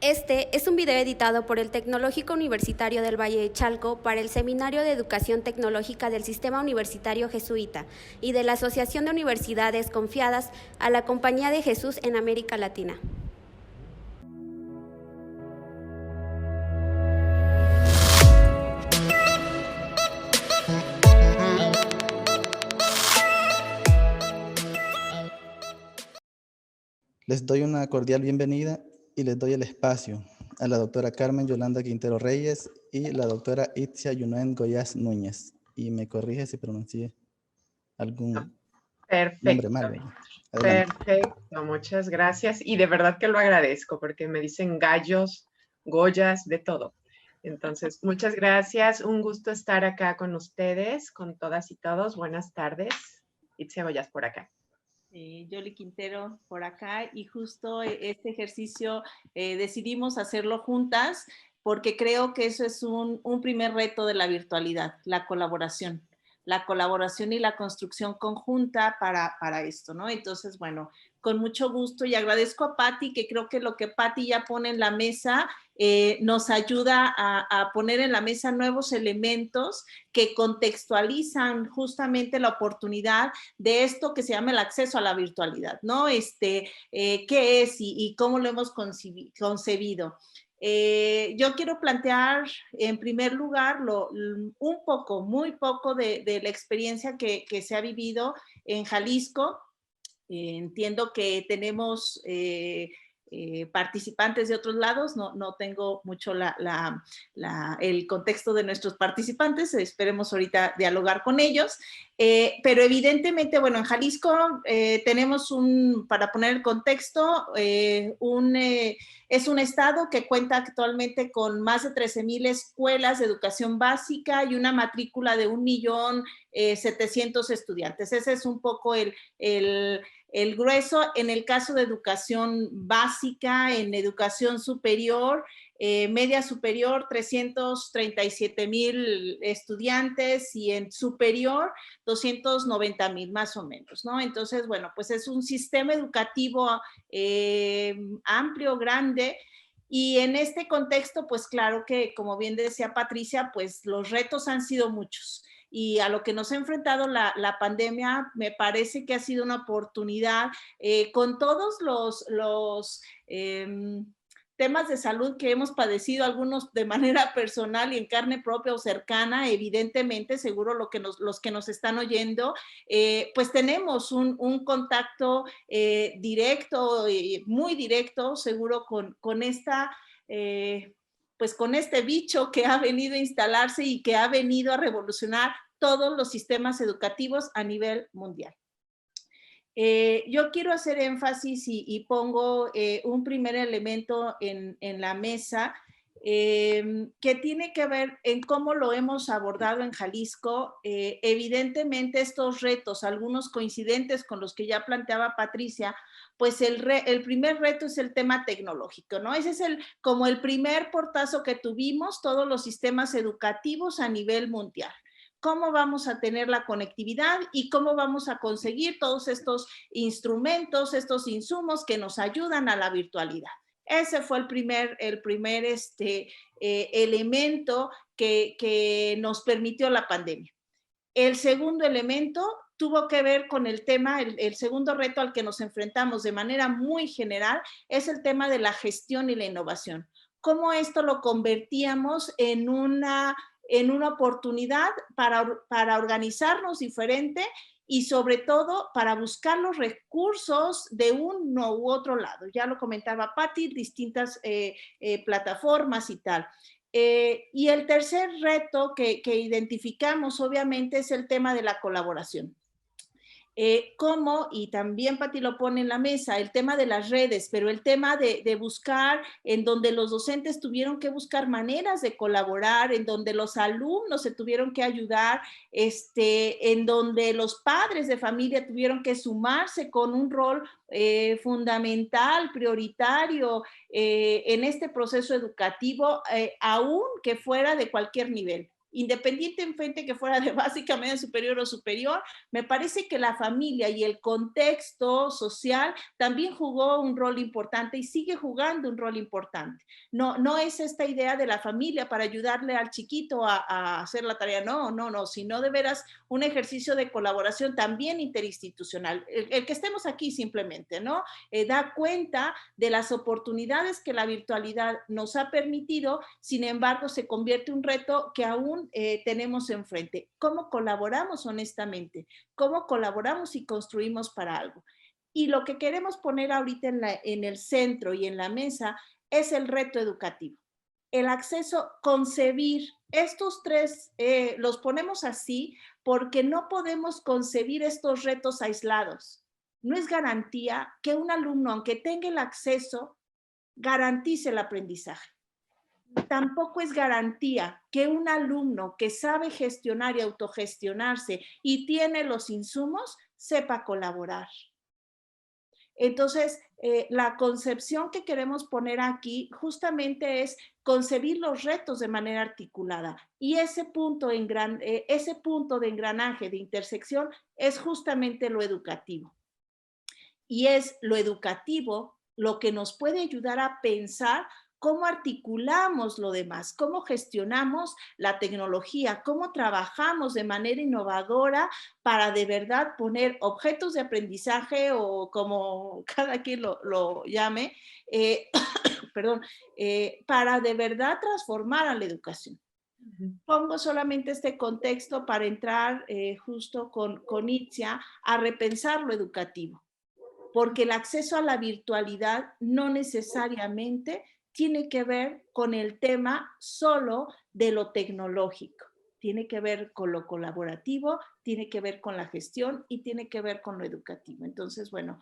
Este es un video editado por el Tecnológico Universitario del Valle de Chalco para el Seminario de Educación Tecnológica del Sistema Universitario Jesuita y de la Asociación de Universidades Confiadas a la Compañía de Jesús en América Latina. Les doy una cordial bienvenida y les doy el espacio a la doctora Carmen Yolanda Quintero Reyes y la doctora Itzia Yunuen Goyaz Núñez. Y me corrige si pronuncié algún nombre Perfecto, mal, ¿verdad? Adelante. perfecto, muchas gracias. Y de verdad que lo agradezco porque me dicen gallos, goyas, de todo. Entonces, muchas gracias. Un gusto estar acá con ustedes, con todas y todos. Buenas tardes. Itzia Goyaz por acá. Yoli Quintero por acá, y justo este ejercicio decidimos hacerlo juntas porque creo que eso es un primer reto de la virtualidad, la colaboración y la construcción conjunta para esto, ¿no? Entonces, bueno, con mucho gusto, y agradezco a Patti, que creo que lo que Patti ya pone en la mesa nos ayuda a poner en la mesa nuevos elementos que contextualizan justamente la oportunidad de esto que se llama el acceso a la virtualidad, ¿no? ¿Qué es y cómo lo hemos concebido? Yo quiero plantear en primer lugar muy poco de la experiencia que se ha vivido en Jalisco. Entiendo que tenemos participantes de otros lados, no tengo mucho el contexto de nuestros participantes, esperemos ahorita dialogar con ellos, pero evidentemente, bueno, en Jalisco tenemos para poner el contexto, es un estado que cuenta actualmente con más de 13,000 escuelas de educación básica y una matrícula de 1,700,000 estudiantes. Ese es un poco el grueso. En el caso de educación básica, en educación superior, media superior, 337,000 estudiantes, y en superior, 290,000 más o menos, ¿no? Entonces, bueno, pues es un sistema educativo amplio, grande. Y en este contexto, pues claro que, como bien decía Patricia, pues los retos han sido muchos. Y a lo que nos ha enfrentado la pandemia, me parece que ha sido una oportunidad con todos los temas de salud que hemos padecido, algunos de manera personal y en carne propia o cercana, evidentemente, seguro los que nos están oyendo, pues tenemos un contacto directo, muy directo, seguro con esta... pues con este bicho que ha venido a instalarse y que ha venido a revolucionar todos los sistemas educativos a nivel mundial. Yo quiero hacer énfasis y pongo un primer elemento en la mesa que tiene que ver en cómo lo hemos abordado en Jalisco. Evidentemente estos retos, algunos coincidentes con los que ya planteaba Patricia, pues el primer reto es el tema tecnológico, ¿no? Ese es como el primer portazo que tuvimos todos los sistemas educativos a nivel mundial. ¿Cómo vamos a tener la conectividad y cómo vamos a conseguir todos estos instrumentos, estos insumos que nos ayudan a la virtualidad? Ese fue el primer elemento que nos permitió la pandemia. El segundo elemento tuvo que ver con el tema, el segundo reto al que nos enfrentamos de manera muy general es el tema de la gestión y la innovación. ¿Cómo esto lo convertíamos en una oportunidad para organizarnos diferente y sobre todo para buscar los recursos de uno u otro lado? Ya lo comentaba Patti, distintas plataformas y tal. Y el tercer reto que identificamos, obviamente, es el tema de la colaboración. Cómo, y también Patti lo pone en la mesa, el tema de las redes, pero el tema de buscar, en donde los docentes tuvieron que buscar maneras de colaborar, en donde los alumnos se tuvieron que ayudar, en donde los padres de familia tuvieron que sumarse con un rol fundamental, prioritario en este proceso educativo, aún que fuera de cualquier nivel. independientemente que fuera de básica, media superior o superior, me parece que la familia y el contexto social también jugó un rol importante y sigue jugando un rol importante. No es esta idea de la familia para ayudarle al chiquito a hacer la tarea, no, sino de veras un ejercicio de colaboración también interinstitucional. El que estemos aquí simplemente, ¿no? Da cuenta de las oportunidades que la virtualidad nos ha permitido, sin embargo, se convierte en un reto que aún tenemos enfrente. ¿Cómo colaboramos honestamente? ¿Cómo colaboramos y construimos para algo? Y lo que queremos poner ahorita en el centro y en la mesa es el reto educativo. El acceso, concebir, estos tres los ponemos así porque no podemos concebir estos retos aislados. No es garantía que un alumno, aunque tenga el acceso, garantice el aprendizaje. Tampoco es garantía que un alumno que sabe gestionar y autogestionarse y tiene los insumos, sepa colaborar. Entonces, la concepción que queremos poner aquí justamente es concebir los retos de manera articulada. Y ese punto de engranaje, de intersección, es justamente lo educativo. Y es lo educativo lo que nos puede ayudar a pensar cómo articulamos lo demás, cómo gestionamos la tecnología, cómo trabajamos de manera innovadora para de verdad poner objetos de aprendizaje o como cada quien lo llame, para de verdad transformar a la educación. Pongo solamente este contexto para entrar justo con Itzia a repensar lo educativo, porque el acceso a la virtualidad no necesariamente tiene que ver con el tema solo de lo tecnológico. Tiene que ver con lo colaborativo, tiene que ver con la gestión y tiene que ver con lo educativo. Entonces, bueno,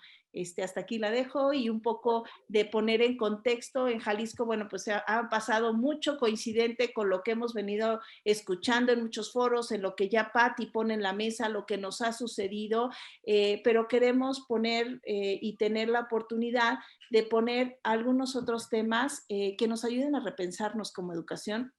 hasta aquí la dejo y un poco de poner en contexto. En Jalisco, bueno, pues ha pasado mucho coincidente con lo que hemos venido escuchando en muchos foros, en lo que ya Patti pone en la mesa, lo que nos ha sucedido, pero queremos poner y tener la oportunidad de poner algunos otros temas que nos ayuden a repensarnos como educación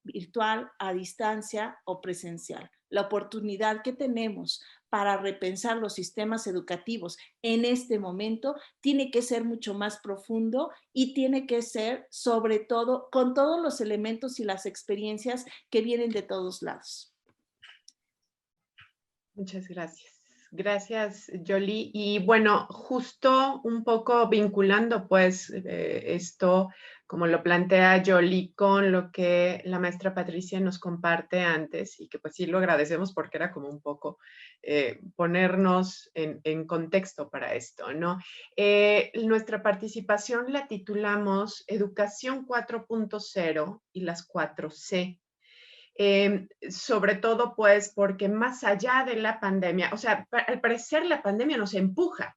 virtual, a distancia o presencial. La oportunidad que tenemos para repensar los sistemas educativos en este momento tiene que ser mucho más profundo y tiene que ser sobre todo con todos los elementos y las experiencias que vienen de todos lados. Muchas gracias. Gracias, Yoli. Y bueno, justo un poco vinculando pues esto, como lo plantea Yoli, con lo que la maestra Patricia nos comparte antes, y que pues sí lo agradecemos porque era como un poco ponernos en contexto para esto, ¿no? Nuestra participación la titulamos Educación 4.0 y las 4C. Sobre todo pues porque más allá de la pandemia, o sea, al parecer la pandemia nos empuja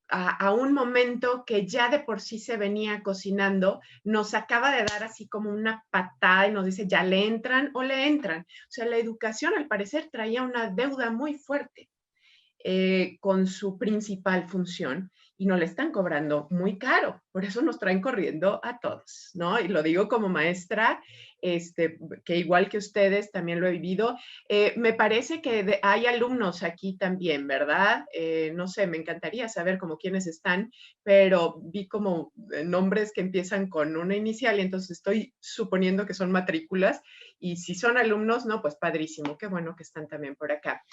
a un momento que ya de por sí se venía cocinando, nos acaba de dar así como una patada y nos dice, ya le entran o le entran. O sea, la educación al parecer traía una deuda muy fuerte con su principal función y no le están cobrando muy caro. Por eso nos traen corriendo a todos, ¿no? Y lo digo como maestra, que igual que ustedes también lo he vivido. Me parece que hay alumnos aquí también, ¿verdad? No sé, me encantaría saber como quiénes están, pero vi como nombres que empiezan con una inicial y entonces estoy suponiendo que son matrículas y si son alumnos, no, pues padrísimo, qué bueno que están también por acá.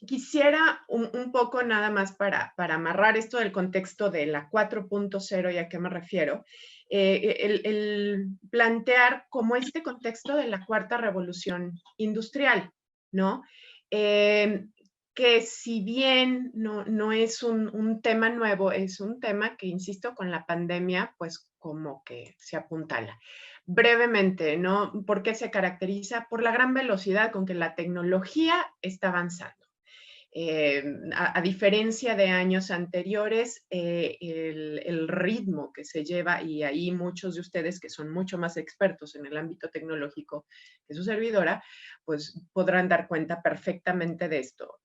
Quisiera un poco nada más para amarrar esto del contexto de la 4.0 y a qué me refiero, el plantear como este contexto de la cuarta revolución industrial, ¿no? Que si bien no es un tema nuevo, es un tema que, insisto, con la pandemia, pues como que se apuntala. Brevemente, ¿no? ¿Por qué se caracteriza? Por la gran velocidad con que la tecnología está avanzando. A diferencia de años anteriores, el ritmo que se lleva, y ahí muchos de ustedes que son mucho más expertos en el ámbito tecnológico que su servidora, pues podrán dar cuenta perfectamente de esto.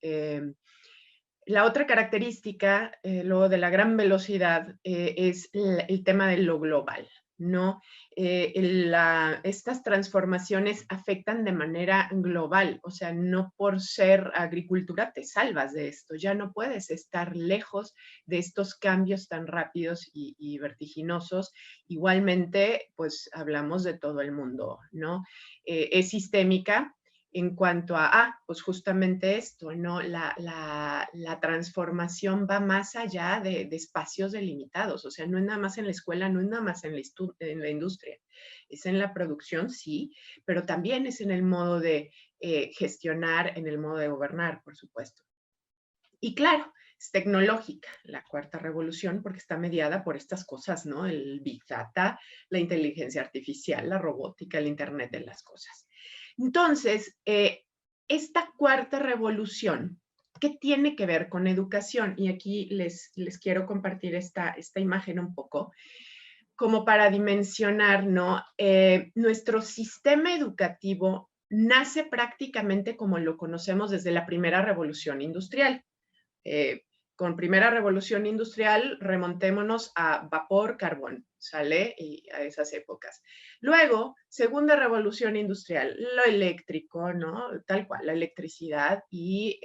La otra característica, luego de la gran velocidad, es el tema de lo global, ¿no? Estas transformaciones afectan de manera global, o sea, no por ser agricultura te salvas de esto, ya no puedes estar lejos de estos cambios tan rápidos y vertiginosos. Igualmente, pues hablamos de todo el mundo, ¿no? Es sistémica en cuanto a, pues justamente esto, ¿no? La transformación va más allá de espacios delimitados, o sea, no es nada más en la escuela, no es nada más en la industria, es en la producción, sí, pero también es en el modo de gestionar, en el modo de gobernar, por supuesto. Y claro, es tecnológica, la cuarta revolución, porque está mediada por estas cosas, ¿no? El Big Data, la inteligencia artificial, la robótica, el Internet de las cosas. Entonces, esta cuarta revolución, ¿qué tiene que ver con educación? Y aquí les quiero compartir esta imagen un poco, como para dimensionar, ¿no? Nuestro sistema educativo nace prácticamente como lo conocemos desde la primera revolución industrial. Con primera revolución industrial, remontémonos a vapor, carbón, ¿sale? Y a esas épocas. Luego, segunda revolución industrial, lo eléctrico, ¿no? Tal cual, la electricidad y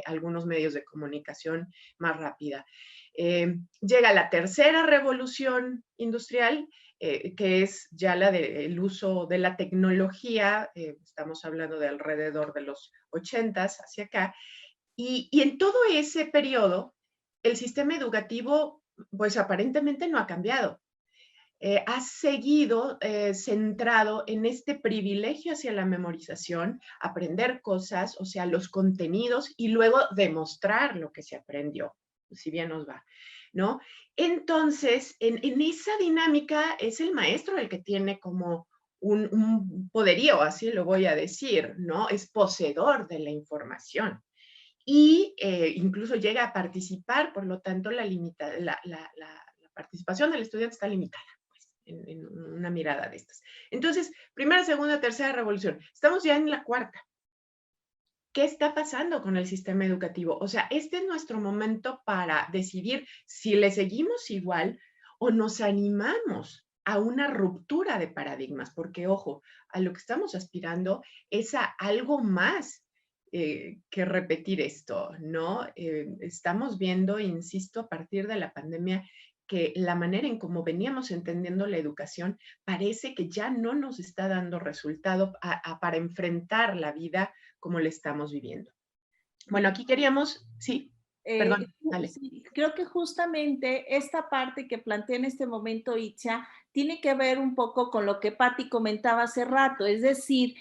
algunos medios de comunicación más rápida. Llega la tercera revolución industrial, que es ya la del uso de la tecnología, estamos hablando de alrededor de los 80s hacia acá, y en todo ese periodo, el sistema educativo, pues aparentemente no ha cambiado. Ha seguido centrado en este privilegio hacia la memorización, aprender cosas, o sea, los contenidos, y luego demostrar lo que se aprendió, si bien nos va, ¿no? Entonces, en esa dinámica es el maestro el que tiene como un poderío, así lo voy a decir, ¿no? Es poseedor de la información. Y incluso llega a participar, por lo tanto, la participación del estudiante está limitada, pues, en una mirada de estas. Entonces, primera, segunda, tercera revolución. Estamos ya en la cuarta. ¿Qué está pasando con el sistema educativo? O sea, este es nuestro momento para decidir si le seguimos igual o nos animamos a una ruptura de paradigmas, porque, ojo, a lo que estamos aspirando es a algo más que repetir esto, ¿no? Estamos viendo, insisto, a partir de la pandemia, que la manera en cómo veníamos entendiendo la educación parece que ya no nos está dando resultado para enfrentar la vida como la estamos viviendo. Bueno, aquí queríamos, sí, perdón, dale. Sí, creo que justamente esta parte que plantea en este momento Itzia tiene que ver un poco con lo que Patti comentaba hace rato, es decir,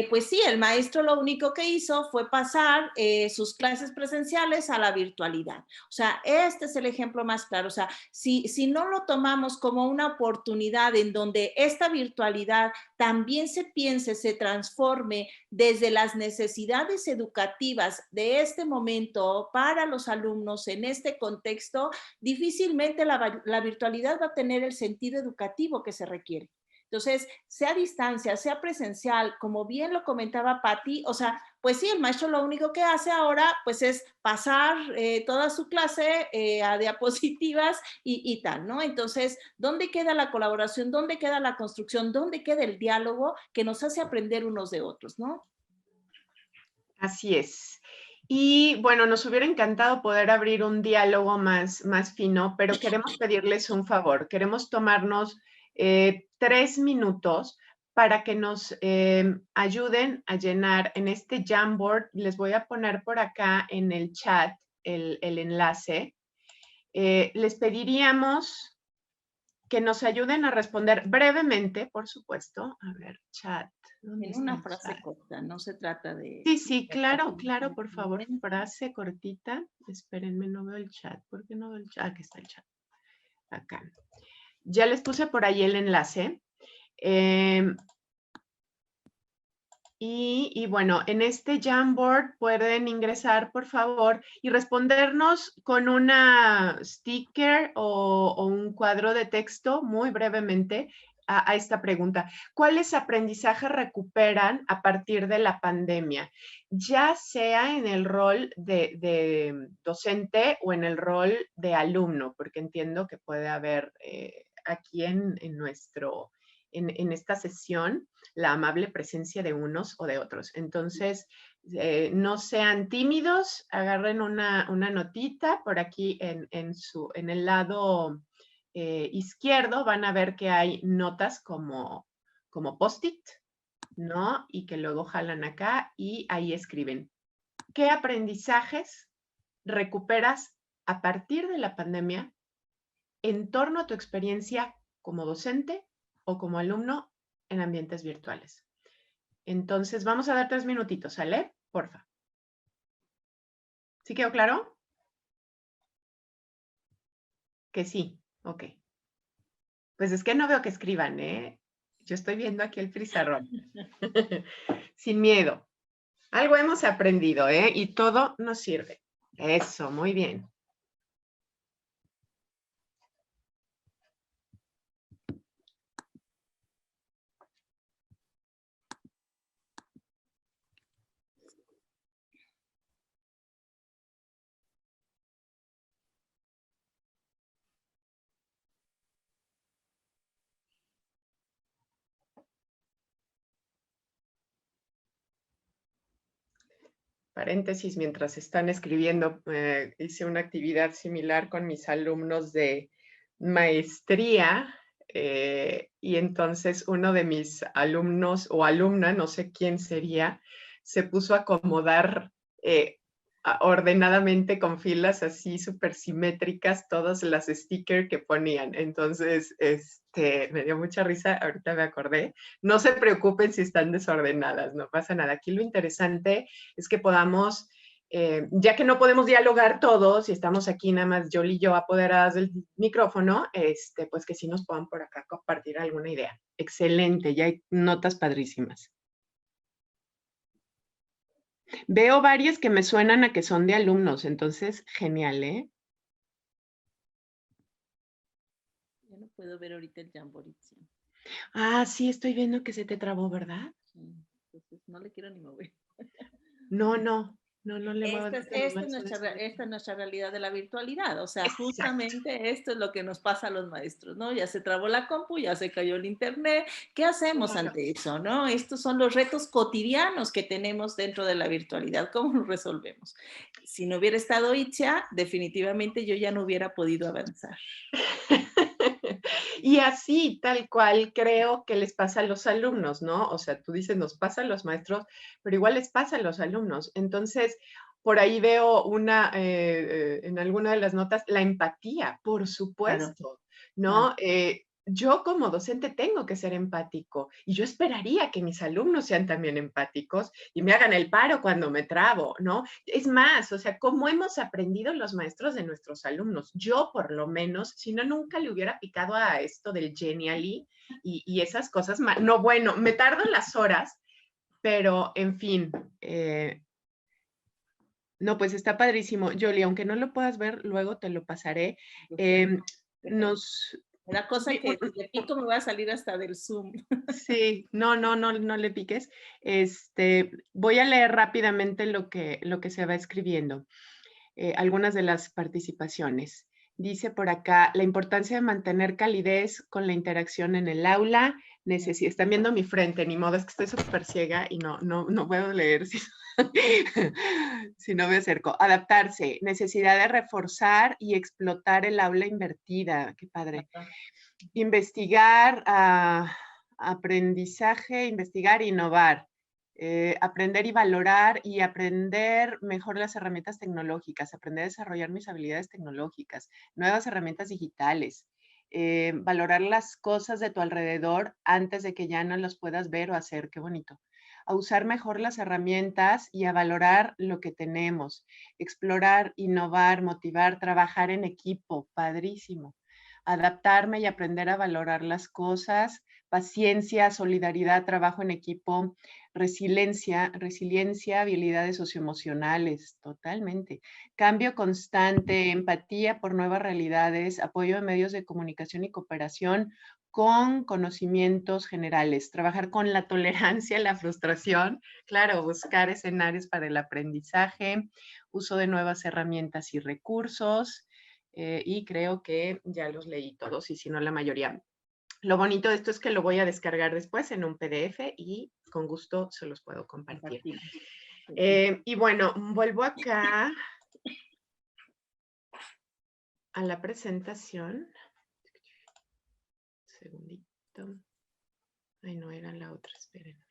pues sí, el maestro lo único que hizo fue pasar sus clases presenciales a la virtualidad. O sea, este es el ejemplo más claro. O sea, si no lo tomamos como una oportunidad en donde esta virtualidad también se piense, se transforme desde las necesidades educativas de este momento para los alumnos en este contexto, difícilmente la virtualidad va a tener el sentido educativo que se requiere. Entonces, sea a distancia, sea presencial, como bien lo comentaba Patti, o sea, pues sí, el maestro lo único que hace ahora, pues es pasar toda su clase a diapositivas y tal, ¿no? Entonces, ¿dónde queda la colaboración? ¿Dónde queda la construcción? ¿Dónde queda el diálogo que nos hace aprender unos de otros, ¿no? Así es. Y bueno, nos hubiera encantado poder abrir un diálogo más fino, pero queremos pedirles un favor. Queremos tomarnos 3 minutos para que nos ayuden a llenar en este Jamboard. Les voy a poner por acá en el chat el enlace. Les pediríamos que nos ayuden a responder brevemente, por supuesto. A ver, chat. En una frase corta, no se trata de... Sí, claro, por favor, frase cortita. Espérenme, no veo el chat. ¿Por qué no veo el chat? Aquí está el chat. Acá. Ya les puse por ahí el enlace. Y bueno, en este Jamboard pueden ingresar, por favor, y respondernos con una sticker o un cuadro de texto muy brevemente a esta pregunta. ¿Cuáles aprendizajes recuperan a partir de la pandemia? Ya sea en el rol de docente o en el rol de alumno, porque entiendo que puede haber aquí en esta sesión la amable presencia de unos o de otros. Entonces, no sean tímidos, agarren una notita por aquí en el lado izquierdo, van a ver que hay notas como post-it, ¿no? Y que luego jalan acá y ahí escriben. ¿Qué aprendizajes recuperas a partir de la pandemia en torno a tu experiencia como docente o como alumno en ambientes virtuales? Entonces, vamos a dar 3 minutitos, ¿sale? Porfa. ¿Sí quedó claro? Que sí, ok. Pues es que no veo que escriban, ¿eh? Yo estoy viendo aquí el pizarrón. Sin miedo. Algo hemos aprendido, ¿eh? Y todo nos sirve. Eso, muy bien. Paréntesis, mientras están escribiendo, hice una actividad similar con mis alumnos de maestría y entonces uno de mis alumnos o alumna, no sé quién sería, se puso a acomodar ordenadamente con filas así súper simétricas todas las stickers que ponían. Entonces, me dio mucha risa, ahorita me acordé. No se preocupen si están desordenadas, no pasa nada. Aquí lo interesante es que podamos, ya que no podemos dialogar todos y estamos aquí nada más Yoli y yo apoderadas del micrófono, pues que sí nos puedan por acá compartir alguna idea. Excelente, ya hay notas padrísimas. Veo varias que me suenan a que son de alumnos, entonces, genial, ¿eh? Ya no puedo ver ahorita el Jamboree. Ah, sí, estoy viendo que se te trabó, ¿verdad? Sí, entonces no le quiero ni mover. No le muevo. Esta es nuestra realidad de la virtualidad, o sea, justamente esto es lo que nos pasa a los maestros, ¿no? Ya se trabó la compu, ya se cayó el internet, ¿qué hacemos ante eso, no? Estos son los retos cotidianos que tenemos dentro de la virtualidad, ¿cómo los resolvemos? Si no hubiera estado Itzia, definitivamente yo ya no hubiera podido avanzar. Y así, tal cual, creo que les pasa a los alumnos, ¿no? O sea, tú dices, nos pasa a los maestros, pero igual les pasa a los alumnos. Entonces, por ahí veo en alguna de las notas, la empatía, por supuesto, ¿no? Yo como docente tengo que ser empático y yo esperaría que mis alumnos sean también empáticos y me hagan el paro cuando me trabo, ¿no? Es más, o sea, ¿cómo hemos aprendido los maestros de nuestros alumnos? Yo, por lo menos, si no, nunca le hubiera picado a esto del Genially y esas cosas. No, bueno, me tardo las horas, pero en fin. No, pues está padrísimo. Yoli, aunque no lo puedas ver, luego te lo pasaré. La cosa que si le pico me va a salir hasta del Zoom. Sí, no le piques. Voy a leer rápidamente lo que se va escribiendo. Algunas de las participaciones. Dice por acá, la importancia de mantener calidez con la interacción en el aula. Están viendo mi frente, ni modo, es que estoy súper ciega y no puedo leer si no me acerco. Adaptarse, necesidad de reforzar y explotar el aula invertida. Qué padre. Investigar, aprendizaje, investigar, innovar. Aprender y valorar y aprender mejor las herramientas tecnológicas, aprender a desarrollar mis habilidades tecnológicas, nuevas herramientas digitales, valorar las cosas de tu alrededor antes de que ya no las puedas ver o hacer, qué bonito. A usar mejor las herramientas y a valorar lo que tenemos, explorar, innovar, motivar, trabajar en equipo, padrísimo. Adaptarme y aprender a valorar las cosas, paciencia, solidaridad, trabajo en equipo, resiliencia, habilidades socioemocionales, totalmente. Cambio constante, empatía por nuevas realidades, apoyo de medios de comunicación y cooperación, con conocimientos generales, trabajar con la tolerancia, la frustración, claro, buscar escenarios para el aprendizaje, uso de nuevas herramientas y recursos, y creo que ya los leí todos, y si no la mayoría. Lo bonito de esto es que lo voy a descargar después en un PDF y con gusto se los puedo compartir. Y bueno, vuelvo acá a la presentación. Segundito. Ay, no era la otra, espérenme.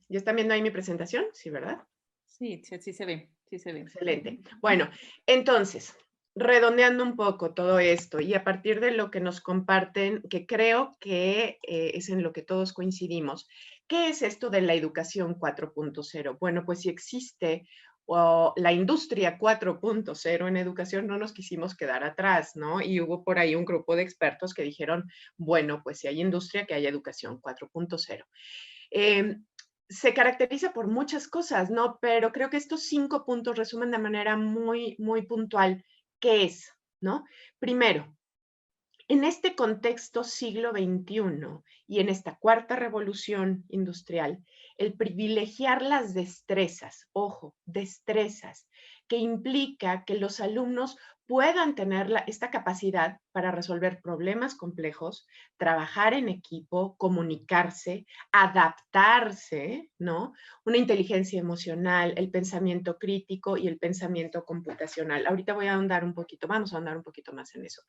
¿Ya están viendo ahí mi presentación? Sí, ¿verdad? Sí, sí se ve, sí se ve. Excelente. Bueno, entonces, redondeando un poco todo esto y a partir de lo que nos comparten, que creo que es en lo que todos coincidimos, ¿qué es esto de la educación 4.0? Bueno, pues si existe la industria 4.0 en educación, no nos quisimos quedar atrás, ¿no? Y hubo por ahí un grupo de expertos que dijeron, bueno, pues si hay industria, que haya educación 4.0. Se caracteriza por muchas cosas, ¿no? Pero creo que estos 5 puntos resumen de manera muy, muy puntual qué es, ¿no? Primero, en este contexto siglo XXI y en esta cuarta revolución industrial, el privilegiar las destrezas, ojo, destrezas, que implica que los alumnos puedan tener esta capacidad para resolver problemas complejos, trabajar en equipo, comunicarse, adaptarse, ¿no? Una inteligencia emocional, el pensamiento crítico y el pensamiento computacional. Ahorita voy a ahondar un poquito, vamos a ahondar un poquito más en eso.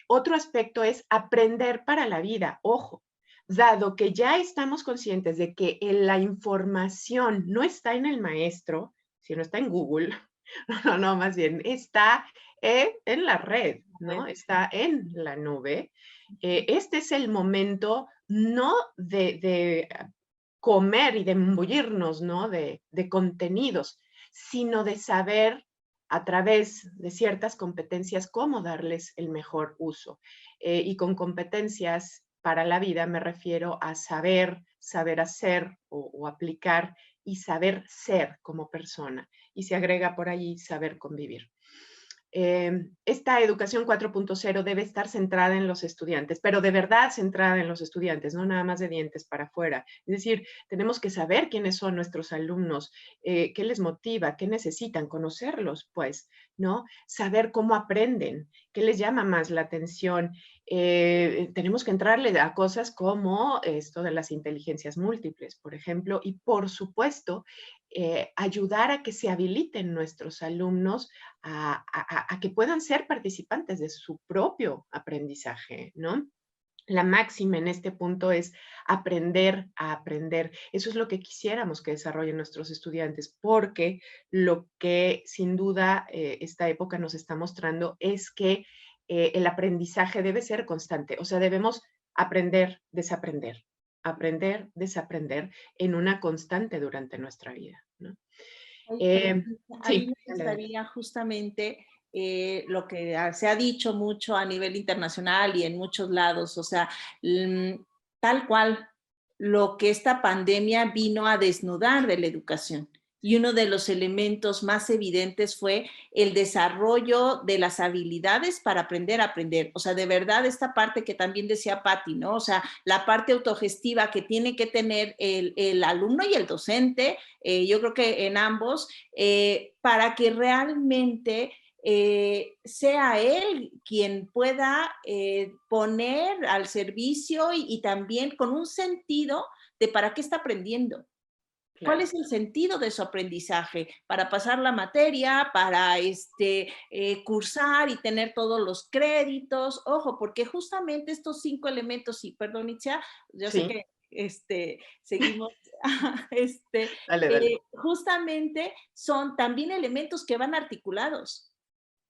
Otro aspecto es aprender para la vida. Ojo, dado que ya estamos conscientes de que la información no está en el maestro, sino está en Google, no, más bien está en la red, ¿no? Está en la nube. Este es el momento no de comer y de embullirnos, ¿no? De contenidos, sino de saber a través de ciertas competencias cómo darles el mejor uso. Y con competencias para la vida me refiero a saber hacer o aplicar y saber ser como persona. Y se agrega por ahí saber convivir. Esta educación 4.0 debe estar centrada en los estudiantes, pero de verdad centrada en los estudiantes, no nada más de dientes para afuera. Es decir, tenemos que saber quiénes son nuestros alumnos, qué les motiva, qué necesitan, conocerlos, pues, ¿no? Saber cómo aprenden, qué les llama más la atención. Tenemos que entrarle a cosas como esto de las inteligencias múltiples, por ejemplo, y por supuesto, ayudar a que se habiliten nuestros alumnos a que puedan ser participantes de su propio aprendizaje, ¿no? La máxima en este punto es aprender a aprender. Eso es lo que quisiéramos que desarrollen nuestros estudiantes, porque lo que sin duda esta época nos está mostrando es que el aprendizaje debe ser constante. O sea, debemos aprender, desaprender en una constante durante nuestra vida, ¿no? Ahí Sí, me gustaría justamente lo que se ha dicho mucho a nivel internacional y en muchos lados, o sea, tal cual lo que esta pandemia vino a desnudar de la educación. Y uno de los elementos más evidentes fue el desarrollo de las habilidades para aprender a aprender. O sea, de verdad, esta parte que también decía Patti, ¿no? O sea, la parte autogestiva que tiene que tener el alumno y el docente, yo creo que en ambos, para que realmente sea él quien pueda poner al servicio y también con un sentido de para qué está aprendiendo. ¿Cuál es el sentido de su aprendizaje? Para pasar la materia, para cursar y tener todos los créditos. Ojo, porque justamente estos 5 elementos, y perdón, Itzia, yo sé que seguimos, dale. justamente son también elementos que van articulados.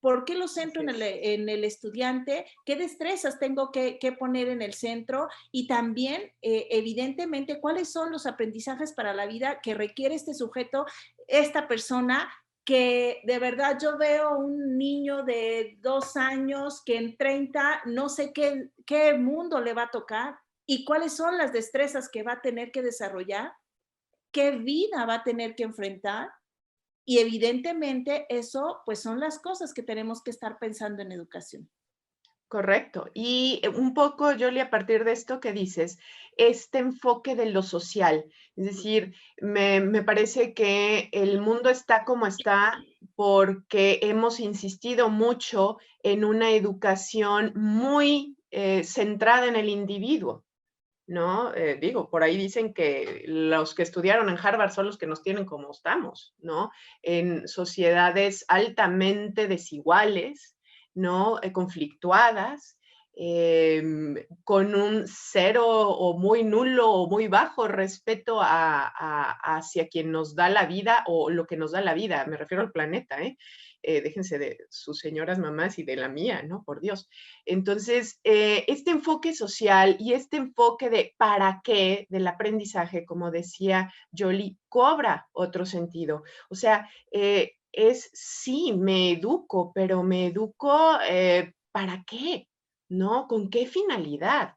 ¿Por qué lo centro en el estudiante? ¿Qué destrezas tengo que poner en el centro? Y también, evidentemente, ¿cuáles son los aprendizajes para la vida que requiere este sujeto, esta persona? Que de verdad yo veo un niño de 2 años que en 30 no sé qué mundo le va a tocar y cuáles son las destrezas que va a tener que desarrollar, qué vida va a tener que enfrentar. Y evidentemente eso, pues son las cosas que tenemos que estar pensando en educación. Correcto. Y un poco, Yoli, a partir de esto que dices, este enfoque de lo social, es decir, me parece que el mundo está como está porque hemos insistido mucho en una educación muy centrada en el individuo, ¿no? Digo, por ahí dicen que los que estudiaron en Harvard son los que nos tienen como estamos, ¿no? En sociedades altamente desiguales, ¿no? Conflictuadas, con un cero o muy nulo o muy bajo respeto hacia quien nos da la vida o lo que nos da la vida, me refiero al planeta, ¿eh? Déjense de sus señoras mamás y de la mía, ¿no? Por Dios. Entonces, este enfoque social y este enfoque de para qué del aprendizaje, como decía Yoli, cobra otro sentido. O sea, sí, me educo, pero me educo ¿para qué? ¿No? ¿Con qué finalidad?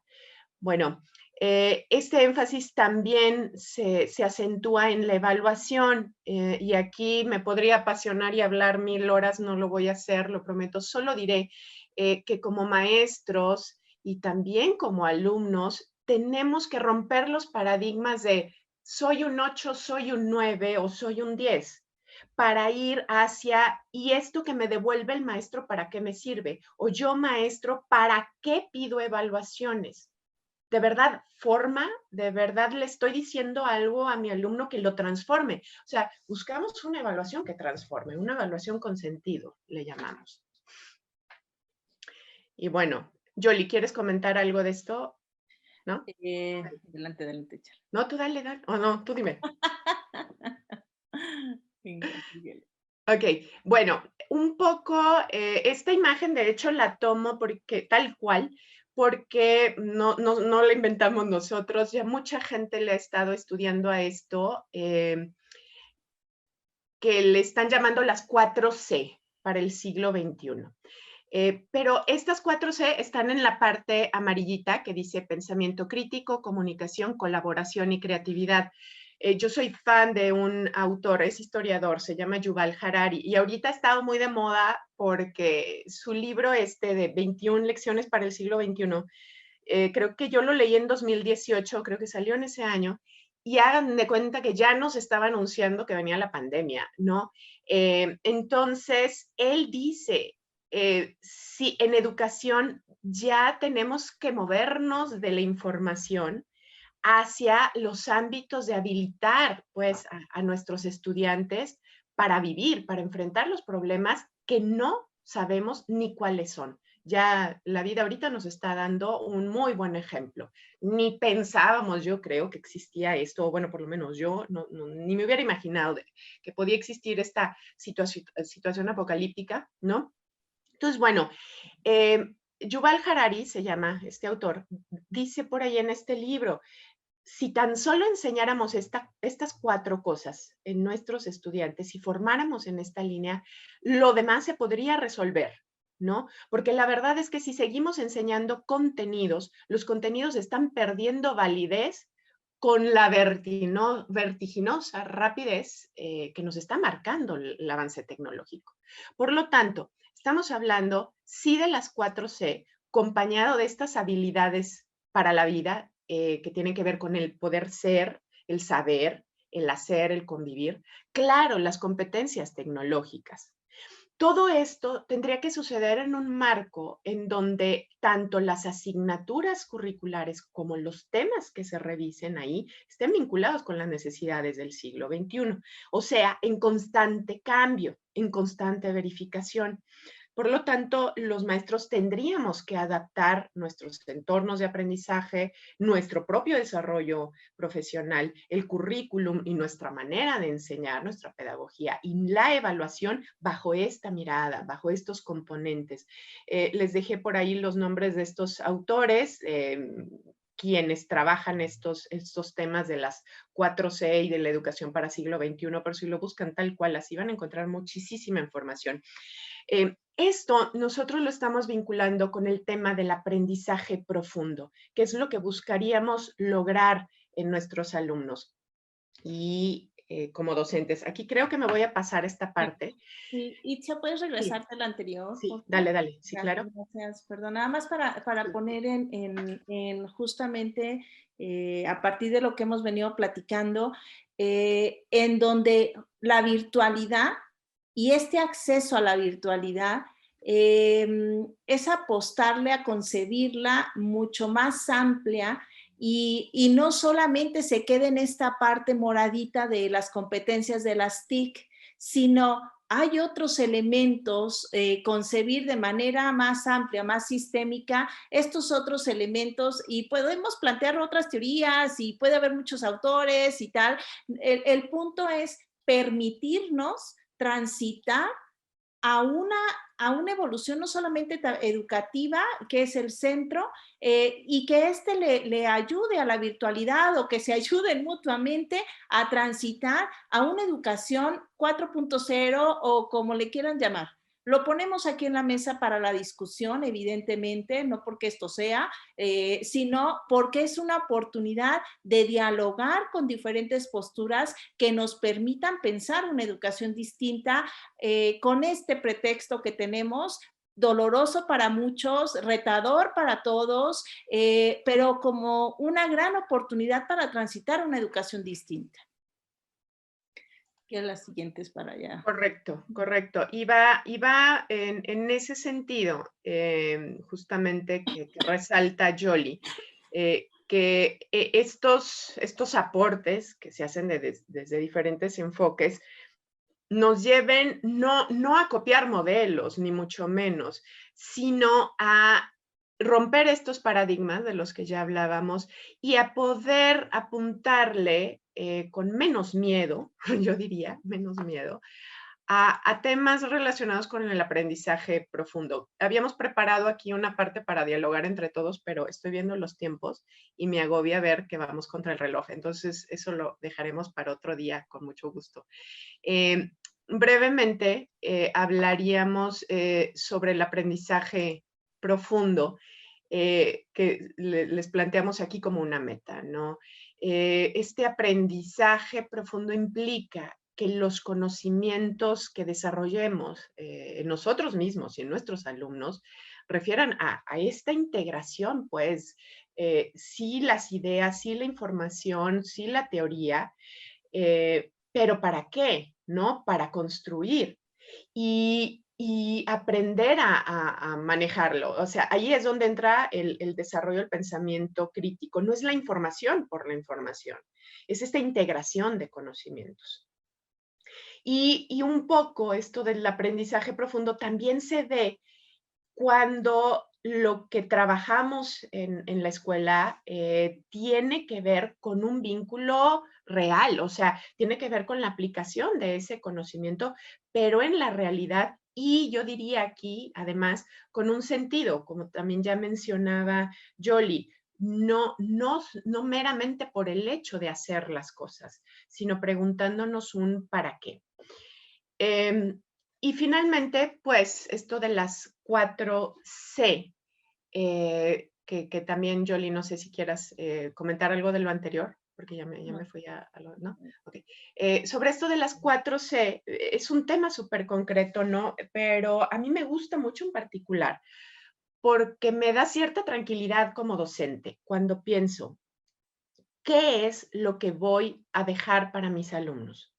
Bueno, este énfasis también se acentúa en la evaluación y aquí me podría apasionar y hablar 1000 horas, no lo voy a hacer, lo prometo, solo diré que como maestros y también como alumnos tenemos que romper los paradigmas de soy un 8, soy un 9 o soy un 10 para ir hacia, ¿y esto que me devuelve el maestro para qué me sirve? O yo maestro, ¿para qué pido evaluaciones? ¿De verdad forma? ¿De verdad le estoy diciendo algo a mi alumno que lo transforme? O sea, buscamos una evaluación que transforme, una evaluación con sentido, le llamamos. Y bueno, Yoli, ¿quieres comentar algo de esto? ¿No? Adelante, Char. No, tú dale. O no, tú dime. Venga, síguele. Ok, bueno, un poco, esta imagen de hecho la tomo porque tal cual, porque no la inventamos nosotros, ya mucha gente le ha estado estudiando a esto, que le están llamando las 4C para el siglo XXI. Pero estas 4C están en la parte amarillita que dice pensamiento crítico, comunicación, colaboración y creatividad. Yo soy fan de un autor, es historiador, se llama Yuval Harari, y ahorita ha estado muy de moda porque su libro de 21 lecciones para el siglo XXI, creo que yo lo leí en 2018, creo que salió en ese año, y hagan de cuenta que ya nos estaba anunciando que venía la pandemia, ¿no? Entonces, él dice, sí, en educación ya tenemos que movernos de la información hacia los ámbitos de habilitar pues a nuestros estudiantes para vivir, para enfrentar los problemas que no sabemos ni cuáles son. Ya la vida ahorita nos está dando un muy buen ejemplo. Ni pensábamos, yo creo, que existía esto, o bueno, por lo menos yo ni me hubiera imaginado que podía existir esta situación apocalíptica, ¿no? Entonces, bueno, Yuval Harari se llama este autor, dice por ahí en este libro, si tan solo enseñáramos estas 4 cosas en nuestros estudiantes y formáramos en esta línea, lo demás se podría resolver, ¿no? Porque la verdad es que si seguimos enseñando contenidos, los contenidos están perdiendo validez con la vertiginosa rapidez que nos está marcando el avance tecnológico. Por lo tanto, estamos hablando, sí, de las 4C, acompañado de estas habilidades para la vida, que tienen que ver con el poder ser, el saber, el hacer, el convivir. Claro, las competencias tecnológicas. Todo esto tendría que suceder en un marco en donde tanto las asignaturas curriculares como los temas que se revisen ahí estén vinculados con las necesidades del siglo XXI. O sea, en constante cambio, en constante verificación. Por lo tanto, los maestros tendríamos que adaptar nuestros entornos de aprendizaje, nuestro propio desarrollo profesional, el currículum y nuestra manera de enseñar, nuestra pedagogía y la evaluación bajo esta mirada, bajo estos componentes. Les dejé por ahí los nombres de estos autores, quienes trabajan estos temas de las 4C y de la educación para siglo XXI, pero si lo buscan tal cual, así van a encontrar muchísima información. Esto nosotros lo estamos vinculando con el tema del aprendizaje profundo, que es lo que buscaríamos lograr en nuestros alumnos. Y como docentes. Aquí creo que me voy a pasar esta parte. Sí, Itzia, ¿puedes regresarte a la anterior? Sí, Por favor? dale, sí, Gracias, claro. gracias. Perdón, nada más para poner en justamente a partir de lo que hemos venido platicando, en donde la virtualidad y este acceso a la virtualidad es apostarle a concebirla mucho más amplia y no solamente se quede en esta parte moradita de las competencias de las TIC, sino hay otros elementos, concebir de manera más amplia, más sistémica, estos otros elementos y podemos plantear otras teorías y puede haber muchos autores y tal. El punto es permitirnos transitar a una evolución no solamente educativa, que es el centro, y que le ayude a la virtualidad o que se ayuden mutuamente a transitar a una educación 4.0 o como le quieran llamar. Lo ponemos aquí en la mesa para la discusión, evidentemente, no porque esto sea, sino porque es una oportunidad de dialogar con diferentes posturas que nos permitan pensar una educación distinta con este pretexto que tenemos, doloroso para muchos, retador para todos, pero como una gran oportunidad para transitar una educación distinta. ¿Qué es la siguiente es para allá? Correcto, correcto. Iba en ese sentido, justamente que resalta Yoli, que estos aportes que se hacen desde diferentes enfoques nos lleven no a copiar modelos, ni mucho menos, sino a romper estos paradigmas de los que ya hablábamos y a poder apuntarle con menos miedo, yo diría, menos miedo, a temas relacionados con el aprendizaje profundo. Habíamos preparado aquí una parte para dialogar entre todos, pero estoy viendo los tiempos y me agobia ver que vamos contra el reloj. Entonces, eso lo dejaremos para otro día, con mucho gusto. Brevemente, hablaríamos sobre el aprendizaje profundo, que les planteamos aquí como una meta, ¿no? Este aprendizaje profundo implica que los conocimientos que desarrollemos en nosotros mismos y en nuestros alumnos refieran a esta integración, pues, sí las ideas, sí la información, sí la teoría, pero ¿para qué? ¿No? Para construir y aprender a manejarlo. O sea, ahí es donde entra el desarrollo del pensamiento crítico. No es la información por la información, es esta integración de conocimientos. Y un poco esto del aprendizaje profundo también se ve cuando lo que trabajamos en la escuela tiene que ver con un vínculo real, o sea, tiene que ver con la aplicación de ese conocimiento, pero en la realidad, y yo diría aquí, además, con un sentido, como también ya mencionaba Yoli, no meramente por el hecho de hacer las cosas, sino preguntándonos un para qué. Y finalmente, pues, esto de las 4C, que también, Yoli, no sé si quieras comentar algo de lo anterior, porque ya me fui a lo, ¿no? Okay. Sobre esto de las 4C, es un tema súper concreto, ¿no? Pero a mí me gusta mucho en particular, porque me da cierta tranquilidad como docente cuando pienso, ¿qué es lo que voy a dejar para mis alumnos?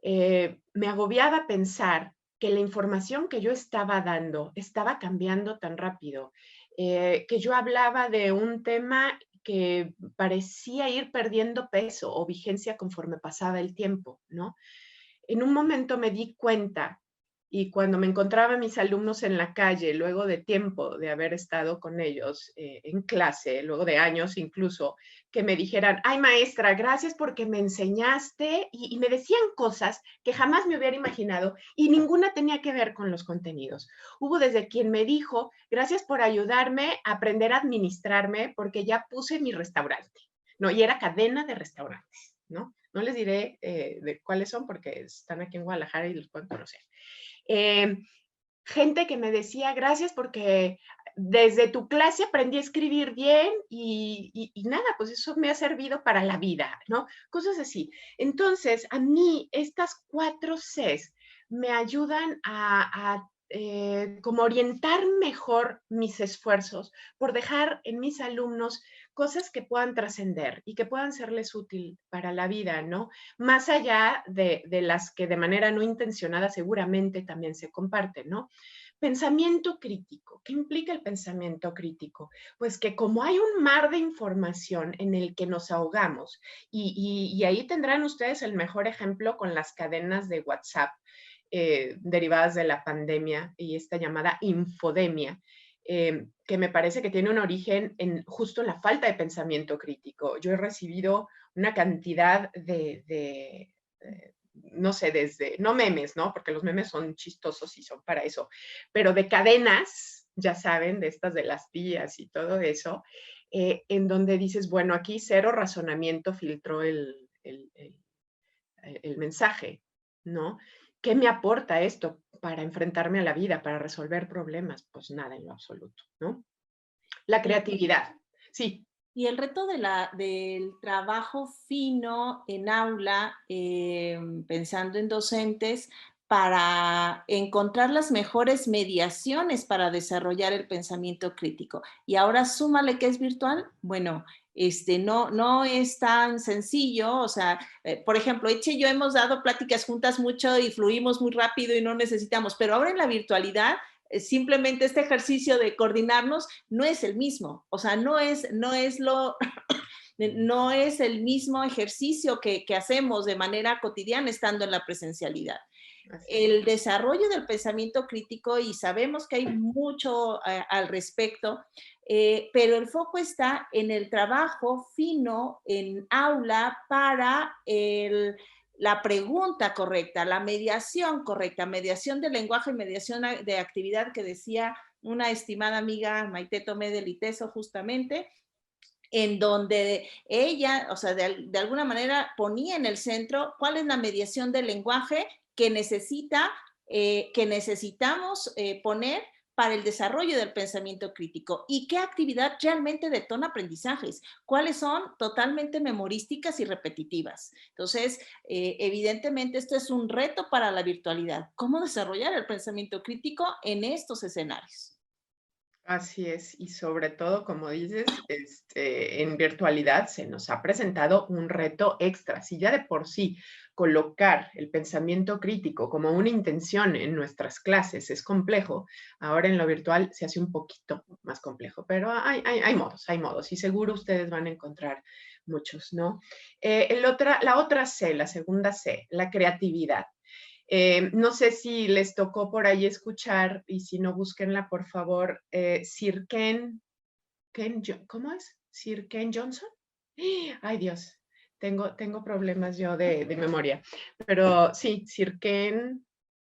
Me agobiaba pensar que la información que yo estaba dando estaba cambiando tan rápido, que yo hablaba de un tema que parecía ir perdiendo peso o vigencia conforme pasaba el tiempo, ¿no? En un momento me di cuenta y cuando me encontraba a mis alumnos en la calle, luego de tiempo de haber estado con ellos en clase, luego de años incluso, que me dijeran, ay maestra, gracias porque me enseñaste y me decían cosas que jamás me hubiera imaginado y ninguna tenía que ver con los contenidos. Hubo desde quien me dijo, gracias por ayudarme a aprender a administrarme porque ya puse mi restaurante, ¿no? Y era cadena de restaurantes, ¿no? No les diré de cuáles son porque están aquí en Guadalajara y los pueden conocer. Gente que me decía, gracias porque desde tu clase aprendí a escribir bien y nada, pues eso me ha servido para la vida, ¿no? Cosas así. Entonces, a mí estas 4 Cs me ayudan a como orientar mejor mis esfuerzos por dejar en mis alumnos cosas que puedan trascender y que puedan serles útil para la vida, ¿no? Más allá de las que de manera no intencionada seguramente también se comparten, ¿no? Pensamiento crítico. ¿Qué implica el pensamiento crítico? Pues que como hay un mar de información en el que nos ahogamos, y ahí tendrán ustedes el mejor ejemplo con las cadenas de WhatsApp derivadas de la pandemia y esta llamada infodemia, que me parece que tiene un origen en justo la falta de pensamiento crítico. Yo he recibido una cantidad no sé, desde, no memes, ¿no? Porque los memes son chistosos y son para eso, pero de cadenas, ya saben, de estas de las tías y todo eso, en donde dices, bueno, aquí cero razonamiento filtró el mensaje, ¿no? ¿Qué me aporta esto para enfrentarme a la vida, para resolver problemas? Pues nada en lo absoluto, ¿no? La creatividad, sí. Y el reto del trabajo fino en aula, pensando en docentes, para encontrar las mejores mediaciones para desarrollar el pensamiento crítico. Y ahora súmale que es virtual, bueno, no es tan sencillo, o sea, por ejemplo, Eche y yo hemos dado pláticas juntas mucho y fluimos muy rápido y no necesitamos, pero ahora en la virtualidad simplemente este ejercicio de coordinarnos no es el mismo, o sea, no es el mismo ejercicio que hacemos de manera cotidiana estando en la presencialidad. El desarrollo del pensamiento crítico, y sabemos que hay mucho al respecto, pero el foco está en el trabajo fino en aula para la pregunta correcta, la mediación correcta, mediación de lenguaje, mediación de actividad que decía una estimada amiga Maite Tomé del ITESO justamente, en donde ella, o sea, de alguna manera ponía en el centro cuál es la mediación del lenguaje que necesitamos poner para el desarrollo del pensamiento crítico y qué actividad realmente detona aprendizajes, cuáles son totalmente memorísticas y repetitivas. Entonces, evidentemente esto es un reto para la virtualidad. ¿Cómo desarrollar el pensamiento crítico en estos escenarios? Así es, y sobre todo, como dices, en virtualidad se nos ha presentado un reto extra. Si ya de por sí colocar el pensamiento crítico como una intención en nuestras clases es complejo, ahora en lo virtual se hace un poquito más complejo, pero hay modos, y seguro ustedes van a encontrar muchos, ¿no? La otra C, la segunda C, la creatividad. No sé si les tocó por ahí escuchar, y si no, búsquenla, por favor, Sir ¿cómo es? Sir Ken Johnson. Ay, Dios, tengo problemas yo de memoria, pero sí, Sir Ken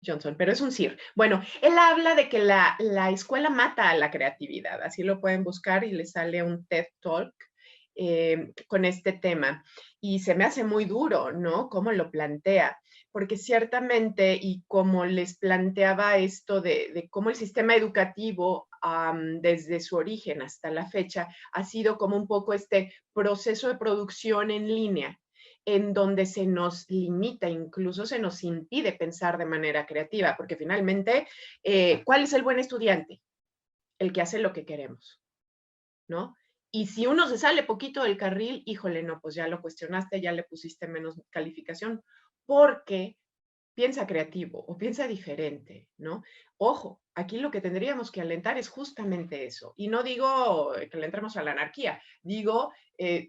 Johnson, pero es un Sir. Bueno, él habla de que la escuela mata a la creatividad, así lo pueden buscar y les sale un TED Talk con este tema. Y se me hace muy duro, ¿no? Cómo lo plantea, porque ciertamente, y como les planteaba esto de cómo el sistema educativo desde su origen hasta la fecha ha sido como un poco este proceso de producción en línea, en donde se nos limita, incluso se nos impide pensar de manera creativa, porque finalmente, ¿cuál es el buen estudiante? El que hace lo que queremos, ¿no? Y si uno se sale poquito del carril, híjole, no, pues ya lo cuestionaste, ya le pusiste menos calificación, porque piensa creativo o piensa diferente, ¿no? Ojo, aquí lo que tendríamos que alentar es justamente eso. Y no digo que le entremos a la anarquía, digo,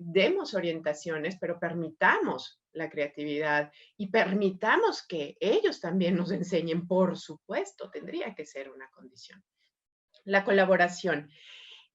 demos orientaciones, pero permitamos la creatividad y permitamos que ellos también nos enseñen, por supuesto, tendría que ser una condición. La colaboración.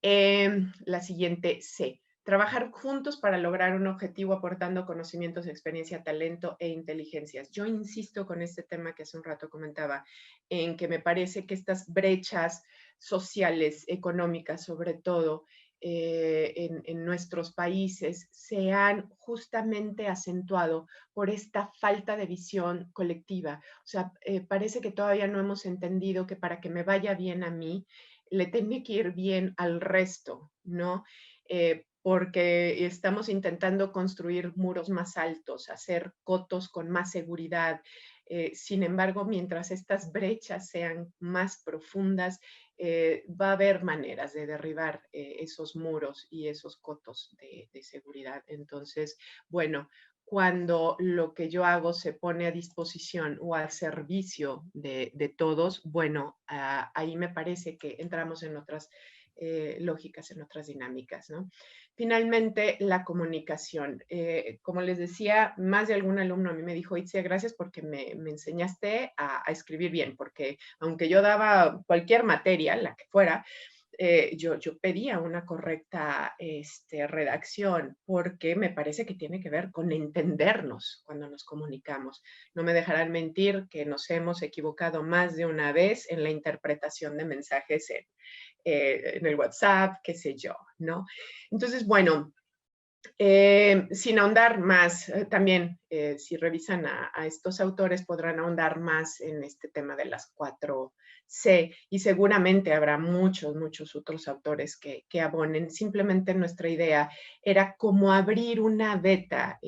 La siguiente C. Trabajar juntos para lograr un objetivo aportando conocimientos, experiencia, talento e inteligencias. Yo insisto con este tema que hace un rato comentaba, en que me parece que estas brechas sociales, económicas sobre todo, en nuestros países se han justamente acentuado por esta falta de visión colectiva. O sea, parece que todavía no hemos entendido que para que me vaya bien a mí, le tiene que ir bien al resto, ¿no? Porque estamos intentando construir muros más altos, hacer cotos con más seguridad. Sin embargo, mientras estas brechas sean más profundas, va a haber maneras de derribar esos muros y esos cotos de seguridad. Entonces, bueno, cuando lo que yo hago se pone a disposición o al servicio de todos, bueno, ahí me parece que entramos en otras lógicas, en otras dinámicas, ¿no? Finalmente, la comunicación. Como les decía, más de algún alumno a mí me dijo, Itzia, gracias porque me enseñaste a escribir bien, porque aunque yo daba cualquier materia, la que fuera, yo pedía una correcta redacción porque me parece que tiene que ver con entendernos cuando nos comunicamos. No me dejarán mentir que nos hemos equivocado más de una vez en la interpretación de mensajes en el WhatsApp, qué sé yo, ¿no? Entonces, bueno, sin ahondar más, también si revisan a estos autores podrán ahondar más en este tema de las 4C y seguramente habrá muchos otros autores que abonen. Simplemente nuestra idea era como abrir una beta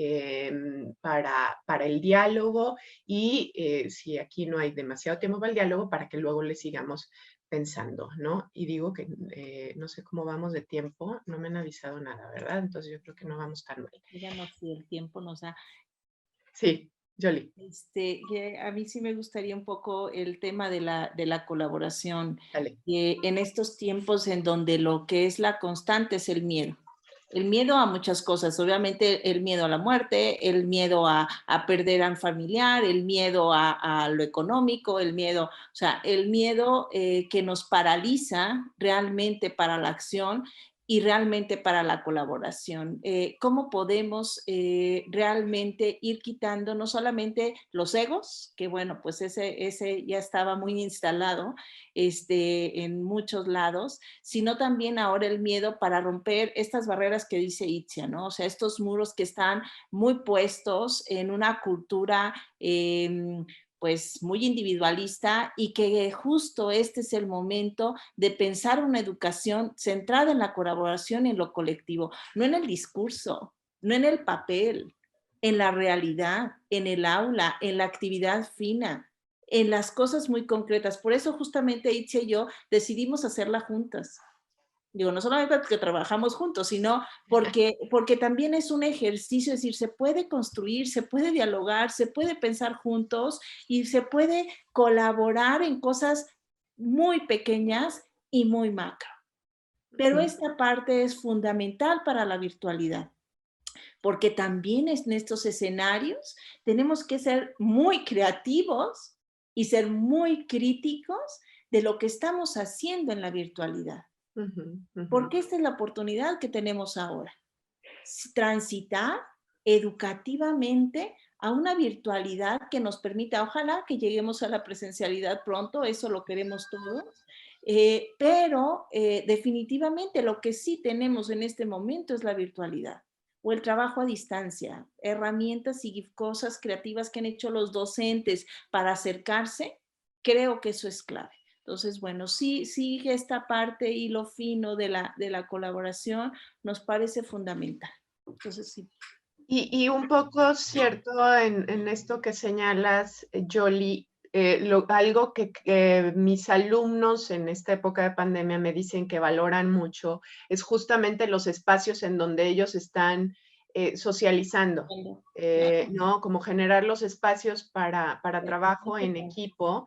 para el diálogo y si aquí no hay demasiado tiempo para el diálogo, para que luego le sigamos pensando, ¿no? Y digo que no sé cómo vamos de tiempo, no me han avisado nada, ¿verdad? Entonces yo creo que no vamos tan mal. Díganos si el tiempo nos da. Sí, Yoli. Que a mí sí me gustaría un poco el tema de la colaboración. Dale. En estos tiempos en donde lo que es la constante es el miedo. El miedo a muchas cosas, obviamente el miedo a la muerte, el miedo a perder a un familiar, el miedo a lo económico, el miedo que nos paraliza realmente para la acción y realmente para la colaboración. ¿Cómo podemos realmente ir quitando no solamente los egos, que bueno, pues ese ya estaba muy instalado en muchos lados, sino también ahora el miedo para romper estas barreras que dice Itzia, ¿no? O sea, estos muros que están muy puestos en una cultura pues muy individualista y que justo este es el momento de pensar una educación centrada en la colaboración y en lo colectivo, no en el discurso, no en el papel, en la realidad, en el aula, en la actividad fina, en las cosas muy concretas. Por eso justamente Itzia y yo decidimos hacerla juntas. Digo, no solamente porque trabajamos juntos, sino porque también es un ejercicio, es decir, se puede construir, se puede dialogar, se puede pensar juntos y se puede colaborar en cosas muy pequeñas y muy macro. Pero esta parte es fundamental para la virtualidad, porque también en estos escenarios tenemos que ser muy creativos y ser muy críticos de lo que estamos haciendo en la virtualidad. Porque esta es la oportunidad que tenemos ahora. Transitar educativamente a una virtualidad que nos permita, ojalá que lleguemos a la presencialidad pronto, eso lo queremos todos, pero definitivamente lo que sí tenemos en este momento es la virtualidad o el trabajo a distancia, herramientas y cosas creativas que han hecho los docentes para acercarse, creo que eso es clave. Entonces, bueno, sí, esta parte y lo fino de la colaboración nos parece fundamental. Entonces, sí. Y un poco cierto en esto que señalas, Yoli, algo que mis alumnos en esta época de pandemia me dicen que valoran mucho es justamente los espacios en donde ellos están socializando, ¿no? Como generar los espacios para trabajo en equipo.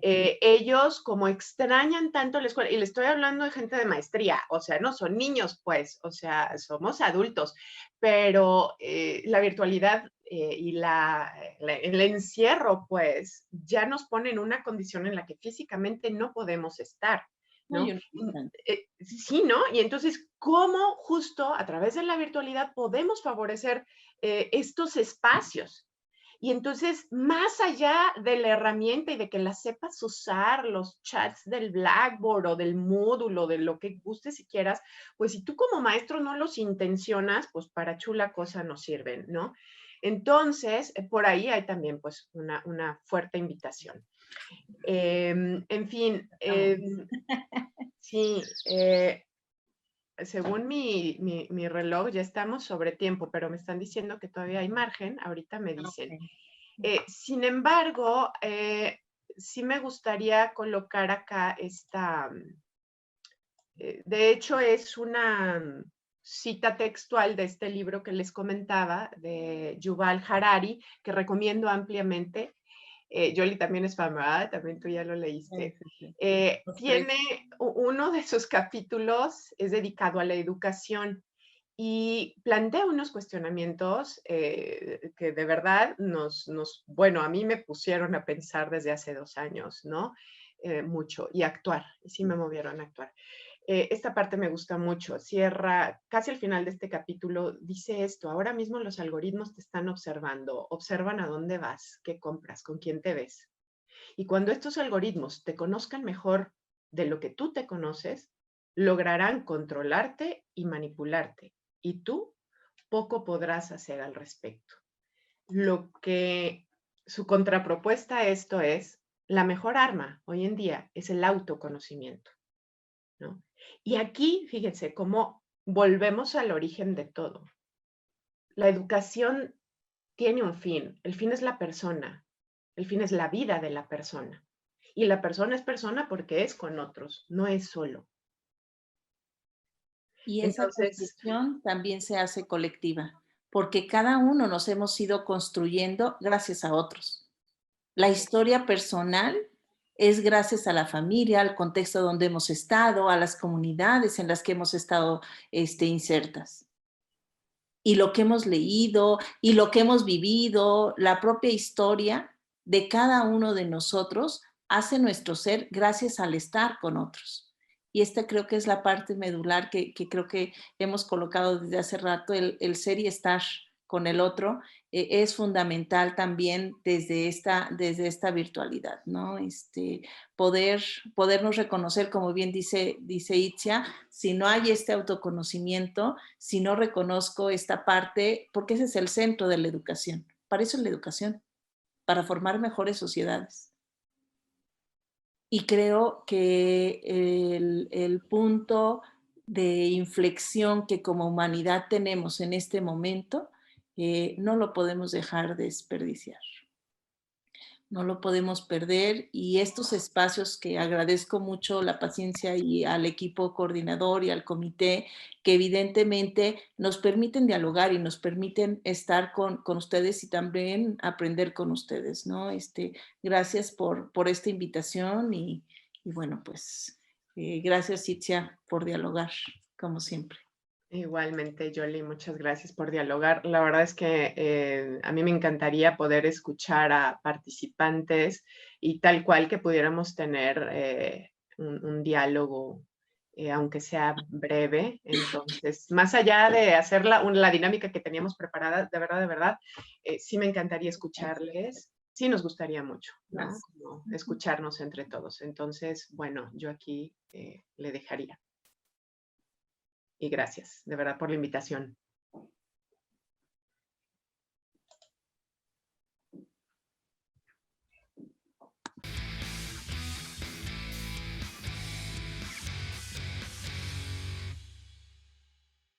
Ellos como extrañan tanto la escuela, y le estoy hablando de gente de maestría, o sea, no son niños, pues, o sea, somos adultos, pero la virtualidad y el encierro, pues, ya nos pone en una condición en la que físicamente no podemos estar, ¿no? Sí, ¿no? Y entonces, ¿cómo justo a través de la virtualidad podemos favorecer estos espacios? Y entonces, más allá de la herramienta y de que la sepas usar, los chats del Blackboard o del módulo, de lo que gustes y quieras, pues si tú como maestro no los intencionas, pues para chula cosa no sirven, ¿no? Entonces, por ahí hay también pues una fuerte invitación. En fin, sí, según mi reloj ya estamos sobre tiempo, pero me están diciendo que todavía hay margen, ahorita me dicen. Sin embargo, sí me gustaría colocar acá esta, de hecho es una cita textual de este libro que les comentaba, de Yuval Harari, que recomiendo ampliamente. Yoli también es fan, ¿verdad? También tú ya lo leíste. Tiene uno de sus capítulos, es dedicado a la educación y plantea unos cuestionamientos que de verdad bueno, a mí me pusieron a pensar desde hace 2 años, ¿no? Mucho, y actuar, y sí me movieron a actuar. Esta parte me gusta mucho, cierra, casi al final de este capítulo, dice esto: ahora mismo los algoritmos te están observando, observan a dónde vas, qué compras, con quién te ves. Y cuando estos algoritmos te conozcan mejor de lo que tú te conoces, lograrán controlarte y manipularte. Y tú poco podrás hacer al respecto. Lo que su contrapropuesta a esto es, la mejor arma hoy en día es el autoconocimiento, ¿no? Y aquí, fíjense, cómo volvemos al origen de todo. La educación tiene un fin. El fin es la persona. El fin es la vida de la persona. Y la persona es persona porque es con otros, no es solo. Y esa Entonces, construcción también se hace colectiva, porque cada uno nos hemos ido construyendo gracias a otros. La historia personal es gracias a la familia, al contexto donde hemos estado, a las comunidades en las que hemos estado insertas. Y lo que hemos leído y lo que hemos vivido, la propia historia de cada uno de nosotros hace nuestro ser gracias al estar con otros. Y esta creo que es la parte medular que creo que hemos colocado desde hace rato, el ser y estar con el otro, es fundamental también desde esta virtualidad, ¿no? Podernos reconocer, como bien dice Itzia, si no hay este autoconocimiento, si no reconozco esta parte, porque ese es el centro de la educación. Para eso es la educación, para formar mejores sociedades. Y creo que el punto de inflexión que como humanidad tenemos en este momento, no lo podemos dejar desperdiciar. No lo podemos perder, y estos espacios que agradezco mucho la paciencia y al equipo coordinador y al comité, que evidentemente nos permiten dialogar y nos permiten estar con ustedes y también aprender con ustedes, ¿no? Gracias por esta invitación y bueno, pues gracias, Itzia, por dialogar, como siempre. igualmente, Yoli, muchas gracias por dialogar. La verdad es que a mí me encantaría poder escuchar a participantes y tal cual que pudiéramos tener un diálogo, aunque sea breve. Entonces, más allá de hacer la dinámica que teníamos preparada, de verdad, sí me encantaría escucharles. Sí nos gustaría mucho, ¿no? Como escucharnos entre todos. Entonces, bueno, yo aquí le dejaría. Y gracias, de verdad, por la invitación.